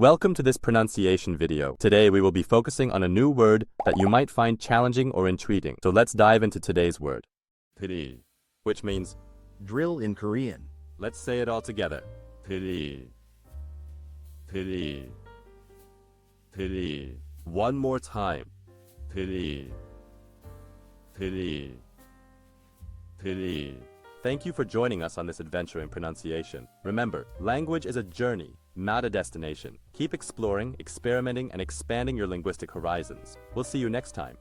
Welcome to this pronunciation video. Today we will be focusing on a new word that you might find challenging or intriguing. So let's dive into today's word. deuril, which means drill in Korean. let's say it all together. deuril, deuril, deuril. One more time. deuril, deuril, deuril. Thank you for joining us on this adventure in pronunciation. Remember, language is a journey, not a destination. Keep exploring, experimenting, and expanding your linguistic horizons. We'll see you next time.